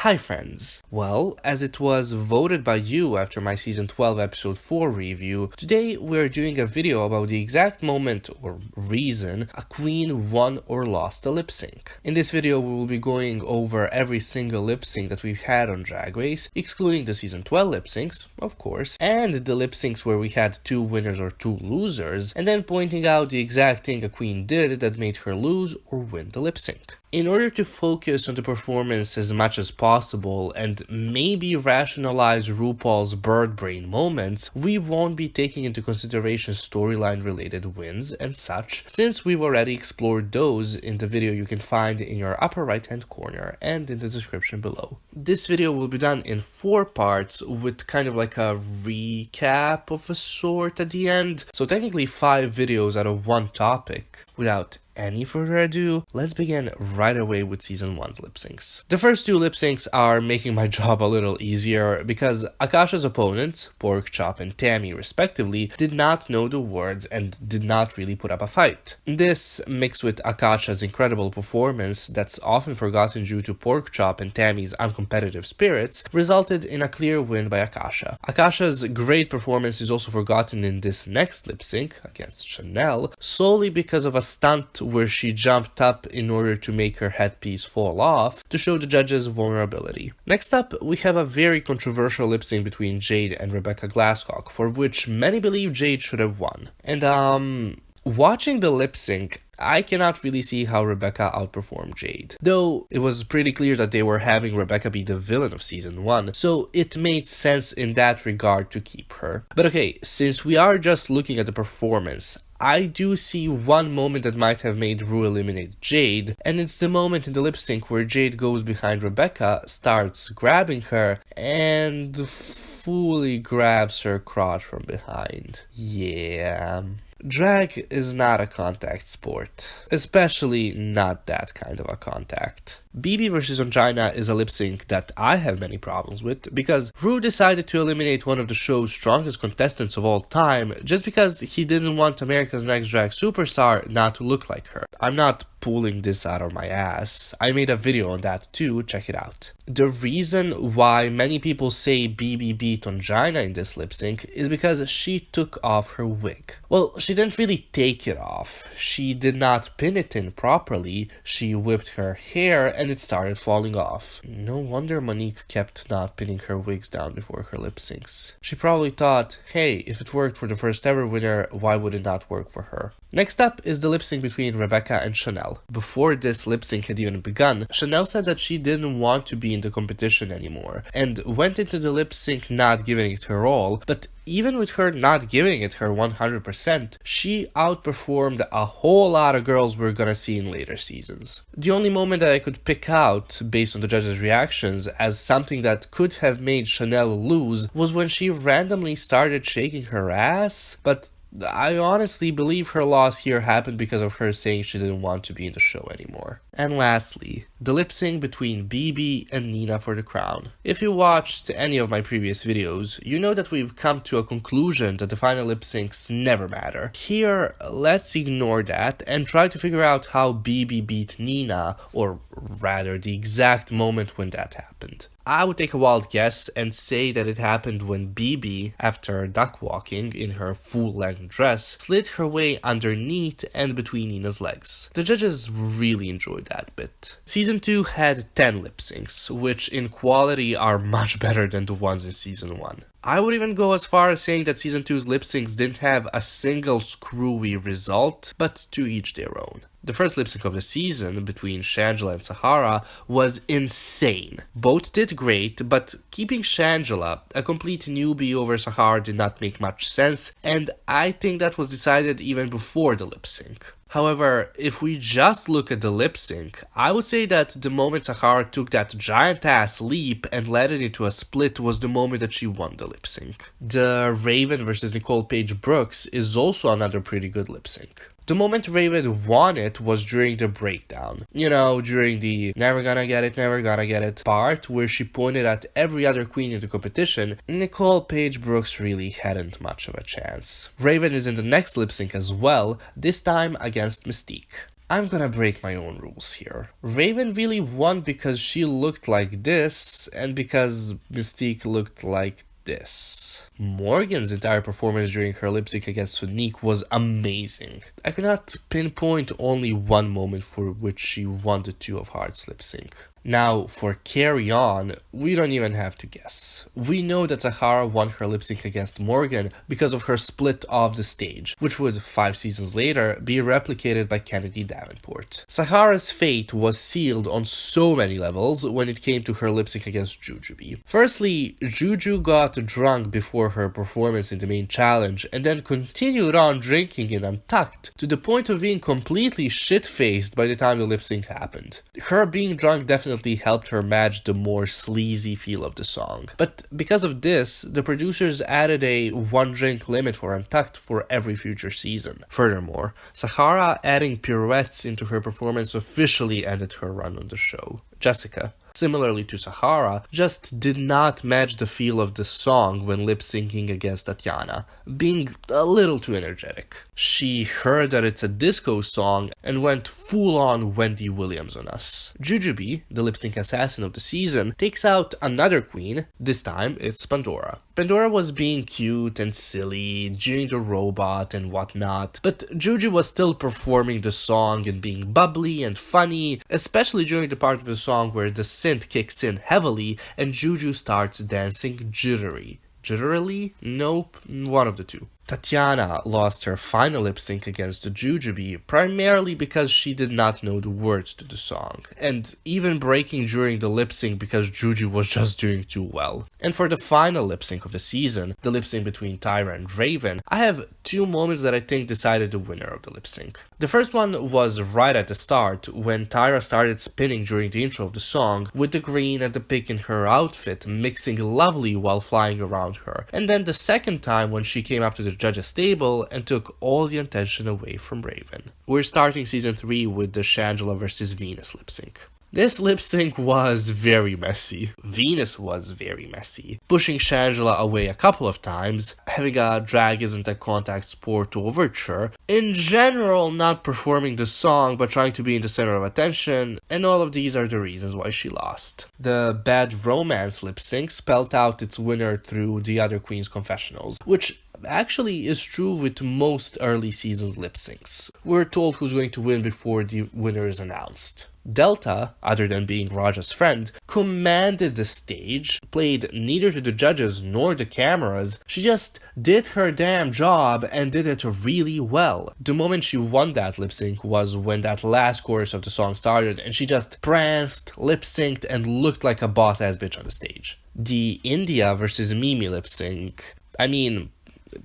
Hi friends! Well, as it was voted by you after my season 12 episode 4 review, today we're doing a video about the exact moment or reason a queen won or lost a lip sync. In this video we will be going over every single lip sync that we've had on Drag Race, excluding the season 12 lip syncs, of course, and the lip syncs where we had 2 winners or 2 losers, and then pointing out the exact thing a queen did that made her lose or win the lip sync. In order to focus on the performance as much as possible and maybe rationalize RuPaul's bird brain moments, we won't be taking into consideration storyline related wins and such, since we've already explored those in the video you can find in your upper right hand corner and in the description below. This video will be done in 4 parts with kind of like a recap of a sort at the end, so technically 5 videos out of 1 topic. Without any further ado, let's begin right away with season 1's lip syncs. The first 2 lip syncs are making my job a little easier because Akasha's opponents, Pork Chop and Tammy respectively, did not know the words and did not really put up a fight. This, mixed with Akasha's incredible performance that's often forgotten due to Pork Chop and Tammy's uncompetitive spirits, resulted in a clear win by Akasha. Akasha's great performance is also forgotten in this next lip sync against Chanel, solely because of a stunt where she jumped up in order to make her headpiece fall off to show the judges' vulnerability. Next up, we have a very controversial lip sync between Jade and Rebecca Glasscock, for which many believe Jade should have won. And watching the lip sync, I cannot really see how Rebecca outperformed Jade. Though it was pretty clear that they were having Rebecca be the villain of season 1, so it made sense in that regard to keep her. But okay, since we are just looking at the performance, I do see one moment that might have made Ru eliminate Jade, and it's the moment in the lip sync where Jade goes behind Rebecca, starts grabbing her, and fully grabs her crotch from behind. Yeah. Drag is not a contact sport, especially not that kind of a contact. BB vs. Angina is a lip sync that I have many problems with because Ru decided to eliminate one of the show's strongest contestants of all time just because he didn't want America's Next Drag Superstar not to look like her. I'm not pulling this out of my ass. I made a video on that too, check it out. The reason why many people say BB beat Angina in this lip sync is because she took off her wig. Well, she didn't really take it off. She did not pin it in properly, she whipped her hair and it started falling off. No wonder Monique kept not pinning her wigs down before her lip syncs. She probably thought, hey, if it worked for the first ever winner, why would it not work for her? Next up is the lip sync between Rebecca and Chanel. Before this lip sync had even begun, Chanel said that she didn't want to be in the competition anymore, and went into the lip sync not giving it her all, but even with her not giving it her 100%, she outperformed a whole lot of girls we're gonna see in later seasons. The only moment that I could pick out, based on the judges' reactions, as something that could have made Chanel lose was when she randomly started shaking her ass, but I honestly believe her loss here happened because of her saying she didn't want to be in the show anymore. And lastly, the lip sync between BB and Nina for the crown. If you watched any of my previous videos, you know that we've come to a conclusion that the final lip syncs never matter. Here, let's ignore that and try to figure out how BB beat Nina, or rather the exact moment when that happened. I would take a wild guess and say that it happened when BB, after duck walking in her full-length dress, slid her way underneath and between Nina's legs. The judges really enjoyed that bit. Season 2 had 10 lip syncs, which in quality are much better than the ones in season 1. I would even go as far as saying that season 2's lip syncs didn't have a single screwy result, but to each their own. The first lip sync of the season, between Shangela and Sahara, was insane. Both did great, but keeping Shangela, a complete newbie, over Sahara did not make much sense, and I think that was decided even before the lip sync. However, if we just look at the lip sync, I would say that the moment Sahara took that giant ass leap and led it into a split was the moment that she won the lip sync. The Raven vs. Nicole Paige Brooks is also another pretty good lip sync. The moment Raven won it was during the breakdown. You know, during the never gonna get it part where she pointed at every other queen in the competition, Nicole Paige Brooks really hadn't much of a chance. Raven is in the next lip sync as well, this time against Mystique. I'm gonna break my own rules here. Raven really won because she looked like this, and because Mystique looked like this. Morgan's entire performance during her lip sync against Sonique was amazing. I could not pinpoint only one moment for which she won the Two of Hearts lip sync. Now, for Carry On, we don't even have to guess. We know that Sahara won her lip sync against Morgan because of her split off the stage, which would, 5 seasons later, be replicated by Kennedy Davenport. Sahara's fate was sealed on so many levels when it came to her lip sync against Jujubee. Firstly, Juju got drunk before her performance in the main challenge and then continued on drinking in Untucked to the point of being completely shit-faced by the time the lip sync happened. Her being drunk definitely helped her match the more sleazy feel of the song. But because of this, the producers added a 1-drink limit for Untucked for every future season. Furthermore, Sahara adding pirouettes into her performance officially ended her run on the show. Jessica, similarly to Sahara, just did not match the feel of the song when lip-syncing against Tatiana, being a little too energetic. She heard that it's a disco song and went full-on Wendy Williams on us. Jujubee, the lip-sync assassin of the season, takes out another queen, this time it's Pandora. Pandora was being cute and silly, doing the robot and whatnot, but Juju was still performing the song and being bubbly and funny, especially during the part of the song where the synth kicks in heavily and Juju starts dancing jittery. Jitterily? Nope, one of the two. Tatiana lost her final lip sync against Jujubee primarily because she did not know the words to the song, and even breaking during the lip sync because Juju was just doing too well. And for the final lip sync of the season, the lip sync between Tyra and Raven, I have 2 moments that I think decided the winner of the lip sync. The first one was right at the start, when Tyra started spinning during the intro of the song, with the green and the pink in her outfit mixing lovely while flying around her. And then the second time when she came up to the judge's table and took all the attention away from Raven. We're starting season 3 with the Shangela vs Venus lip sync. This lip sync was very messy. Venus was very messy, pushing Shangela away a couple of times, having a drag isn't a contact sport overture, in general not performing the song but trying to be in the center of attention, and all of these are the reasons why she lost. The Bad Romance lip sync spelled out its winner through the other queen's confessionals, which actually is true with most early seasons lip syncs. We're told who's going to win before the winner is announced. Delta, other than being Raja's friend, commanded the stage, played neither to the judges nor the cameras. She just did her damn job and did it really well. The moment she won that lip sync was when that last chorus of the song started and she just pranced, lip synced, and looked like a boss ass bitch on the stage. The India versus Mimi lip sync, I mean,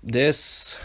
this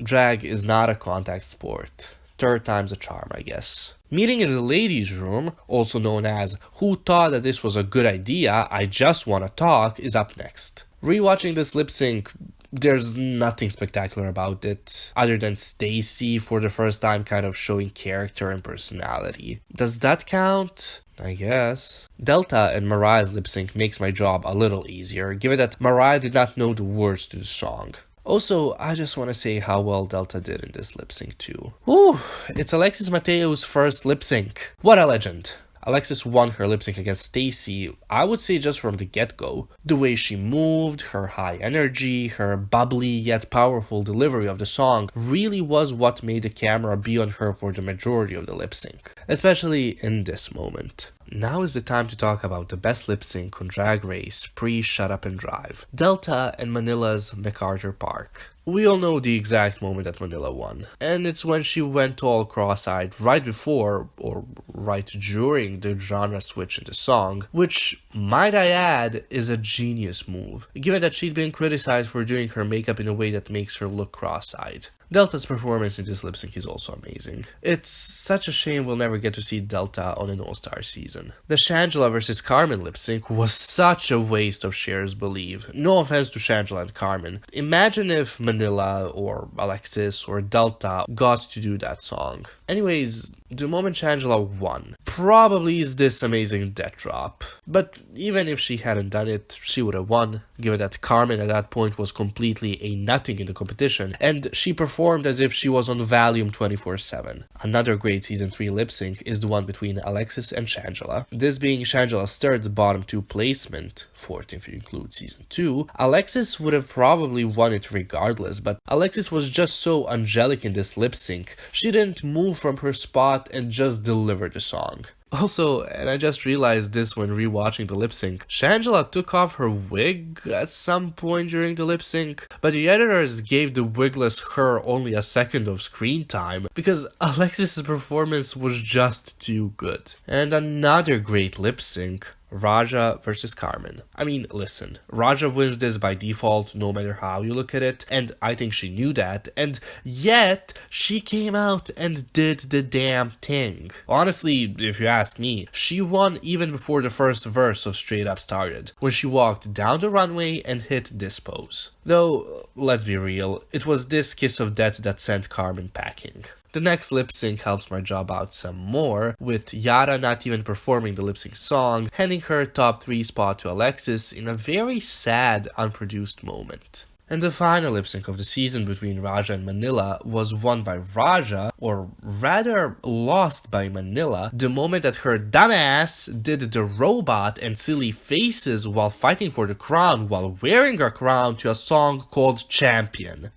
drag is not a contact sport. 3rd time's a charm, I guess. Meeting in the ladies' room, also known as Who Thought That This Was a Good Idea, I Just Wanna Talk, is up next. Rewatching this lip sync, there's nothing spectacular about it, other than Stacy for the first time kind of showing character and personality. Does that count? I guess. Delta and Mariah's lip sync makes my job a little easier, given that Mariah did not know the words to the song. Also, I just want to say how well Delta did in this lip sync too. Whew, it's Alexis Mateo's first lip sync. What a legend. Alexis won her lip sync against Stacy, I would say just from the get-go. The way she moved, her high energy, her bubbly yet powerful delivery of the song really was what made the camera be on her for the majority of the lip sync, especially in this moment. Now is the time to talk about the best lip sync on Drag Race pre-Shut Up and Drive, Delta and Manila's MacArthur Park. We all know the exact moment that Manila won, and it's when she went all cross-eyed right before, or right during, the genre switch in the song, which, might I add, is a genius move, given that she'd been criticized for doing her makeup in a way that makes her look cross-eyed. Delta's performance in this lip sync is also amazing. It's such a shame we'll never get to see Delta on an All-Star season. The Shangela vs Carmen lip sync was such a waste of Cher's Believe. No offense to Shangela and Carmen. Imagine if Manila or Alexis or Delta got to do that song. Anyways, the moment Shangela won probably is this amazing death drop. But even if she hadn't done it, she would have won, given that Carmen at that point was completely a nothing in the competition, and she performed as if she was on Valium 24/7. Another great season 3 lip sync is the one between Alexis and Shangela. This being Shangela's third bottom 2 placement, fourth if you include season 2, Alexis would have probably won it regardless, but Alexis was just so angelic in this lip sync. She didn't move from her spot and just delivered the song. Also, and I just realized this when rewatching the lip sync, Shangela took off her wig at some point during the lip sync, but the editors gave the wigless her only a second of screen time because Alexis' performance was just too good. And another great lip sync, Raja versus Carmen. I mean, listen, Raja wins this by default no matter how you look at it, and I think she knew that, and yet she came out and did the damn thing. Honestly, if you ask me, she won even before the first verse of Straight Up started, when she walked down the runway and hit this pose. Though, let's be real, it was this kiss of death that sent Carmen packing. The next lip sync helps my job out some more, with Yara not even performing the lip sync song, handing her top 3 spot to Alexis in a very sad, unproduced moment. And the final lip sync of the season between Raja and Manila was won by Raja, or rather lost by Manila, the moment that her dumbass did the robot and silly faces while fighting for the crown while wearing her crown to a song called Champion.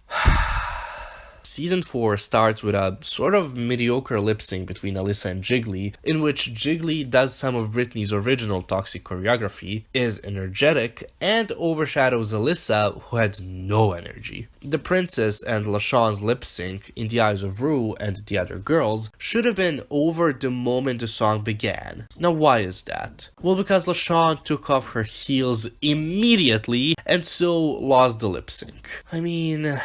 Season 4 starts with a sort of mediocre lip sync between Alyssa and Jiggly, in which Jiggly does some of Britney's original toxic choreography, is energetic, and overshadows Alyssa, who had no energy. The princess and LaShawn's lip sync, in the eyes of Rue and the other girls, should have been over the moment the song began. Now why is that? Well, because LaShawn took off her heels immediately, and so lost the lip sync. I mean,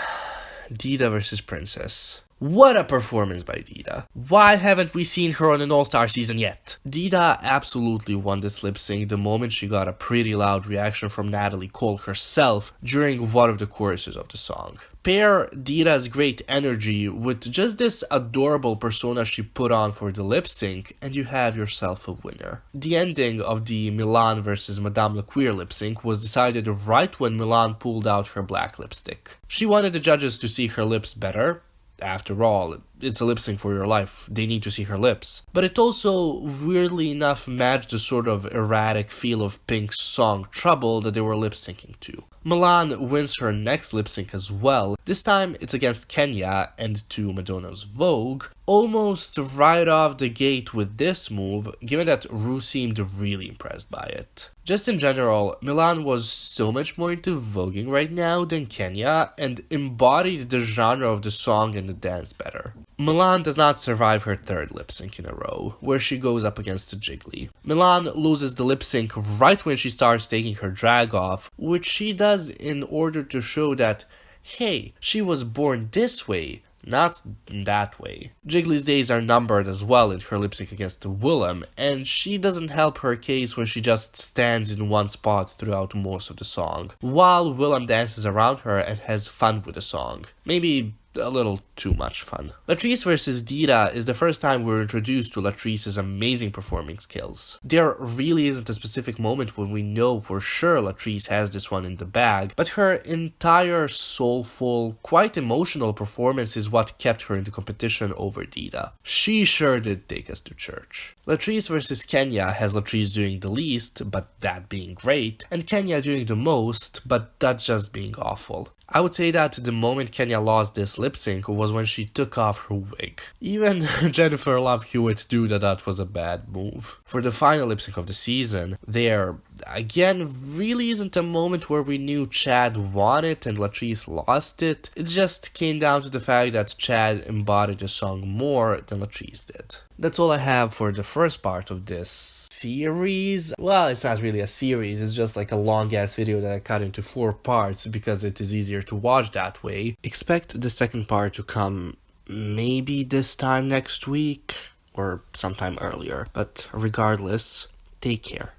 Dida versus Princess. What a performance by Dida. Why haven't we seen her on an all-star season yet? Dida absolutely won this lip sync the moment she got a pretty loud reaction from Natalie Cole herself during one of the choruses of the song. Pair Dida's great energy with just this adorable persona she put on for the lip sync, and you have yourself a winner. The ending of the Milan versus Madame LaQueer lip sync was decided right when Milan pulled out her black lipstick. She wanted the judges to see her lips better. After all, it's a lip sync for your life. They need to see her lips. But it also, weirdly enough, matched the sort of erratic feel of Pink's song Trouble that they were lip syncing to. Milan wins her next lip sync as well. This time it's against Kenya and to Madonna's Vogue. Almost right off the gate with this move, given that Rue seemed really impressed by it. Just in general, Milan was so much more into voguing right now than Kenya and embodied the genre of the song and the dance better. Milan does not survive her third lip sync in a row, where she goes up against Jiggly. Milan loses the lip sync right when she starts taking her drag off, which she does in order to show that, hey, she was born this way, not that way. Jiggly's days are numbered as well in her lip sync against Willem, and she doesn't help her case when she just stands in one spot throughout most of the song, while Willem dances around her and has fun with the song. Maybe a little too much fun. Latrice vs. Dida is the first time we're introduced to Latrice's amazing performing skills. There really isn't a specific moment when we know for sure Latrice has this one in the bag, but her entire soulful, quite emotional performance is what kept her in the competition over Dida. She sure did take us to church. Latrice vs. Kenya has Latrice doing the least, but that being great, and Kenya doing the most, but that just being awful. I would say that the moment Kenya lost this lip sync was when she took off her wig. Even Jennifer Love Hewitt knew that was a bad move. For the final lip sync of the season, there, again, really isn't a moment where we knew Chad won it and Latrice lost it. It just came down to the fact that Chad embodied the song more than Latrice did. That's all I have for the first part of this series. Well, it's not really a series, it's just like a long-ass video that I cut into 4 parts because it is easier to watch that way. Expect the second part to come maybe this time next week or sometime earlier. But regardless, take care.